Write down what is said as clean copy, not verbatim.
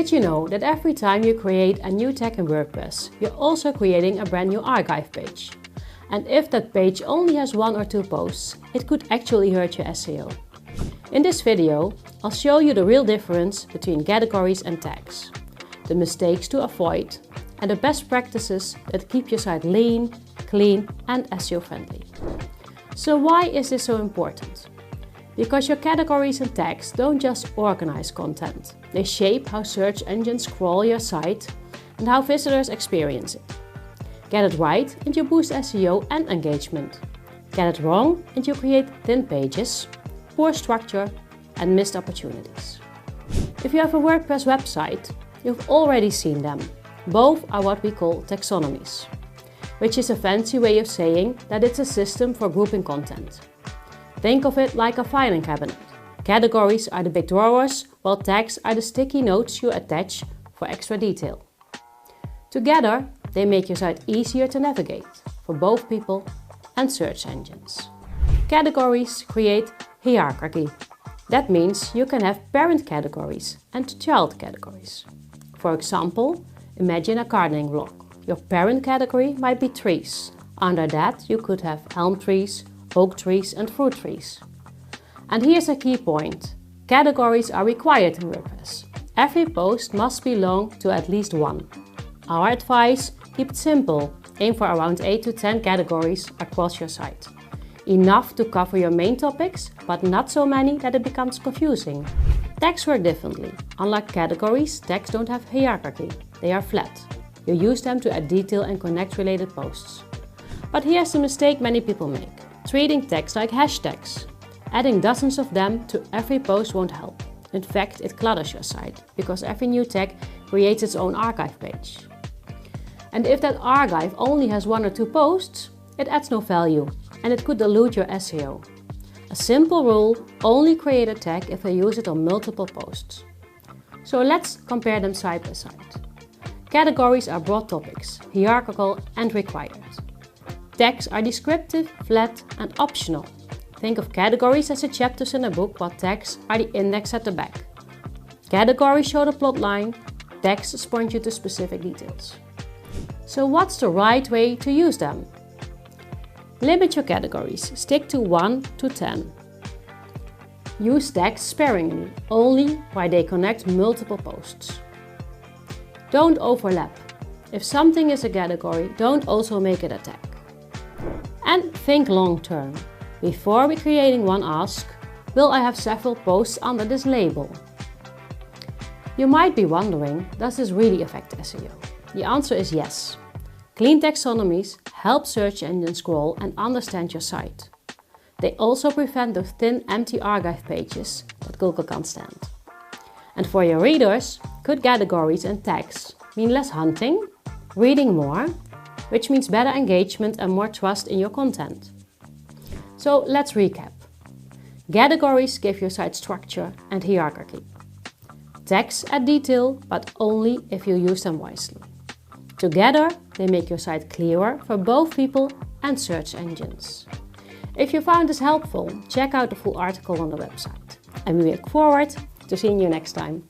Did you know that every time you create a new tag in WordPress, you're also creating a brand new archive page? And if that page only has 1 or 2 posts, it could actually hurt your SEO. In this video, I'll show you the real difference between categories and tags, the mistakes to avoid, and the best practices that keep your site lean, clean, and SEO friendly. So why is this so important? Because your categories and tags don't just organize content. They shape how search engines crawl your site and how visitors experience it. Get it right and you boost SEO and engagement. Get it wrong and you create thin pages, poor structure, and missed opportunities. If you have a WordPress website, you've already seen them. Both are what we call taxonomies, which is a fancy way of saying that it's a system for grouping content. Think of it like a filing cabinet. Categories are the big drawers, while tags are the sticky notes you attach for extra detail. Together, they make your site easier to navigate for both people and search engines. Categories create hierarchy. That means you can have parent categories and child categories. For example, imagine a gardening block. Your parent category might be trees. Under that, you could have elm trees, oak trees, and fruit trees. And here's a key point. Categories are required in WordPress. Every post must belong to at least one. Our advice: keep it simple. Aim for around 8 to 10 categories across your site. Enough to cover your main topics, but not so many that it becomes confusing. Tags work differently. Unlike categories, tags don't have hierarchy. They are flat. You use them to add detail and connect related posts. But here's the mistake many people make: treating tags like hashtags. Adding dozens of them to every post won't help. In fact, it clutters your site, because every new tag creates its own archive page. And if that archive only has 1 or 2 posts, it adds no value, and it could dilute your SEO. A simple rule: only create a tag if you use it on multiple posts. So let's compare them side by side. Categories are broad topics, hierarchical and required. Tags are descriptive, flat, and optional. Think of categories as the chapters in a book, while tags are the index at the back. Categories show the plot line, tags point you to specific details. So what's the right way to use them? Limit your categories, stick to 1 to 10. Use tags sparingly, only where they connect multiple posts. Don't overlap. If something is a category, don't also make it a tag. And think long term. Before creating one, ask, will I have several posts under this label? You might be wondering, does this really affect SEO? The answer is yes. Clean taxonomies help search engines crawl and understand your site. They also prevent those thin, empty archive pages that Google can't stand. And for your readers, good categories and tags mean less hunting, reading more, which means better engagement and more trust in your content. So let's recap. Categories give your site structure and hierarchy. Tags add detail, but only if you use them wisely. Together, they make your site clearer for both people and search engines. If you found this helpful, check out the full article on the website. And we look forward to seeing you next time.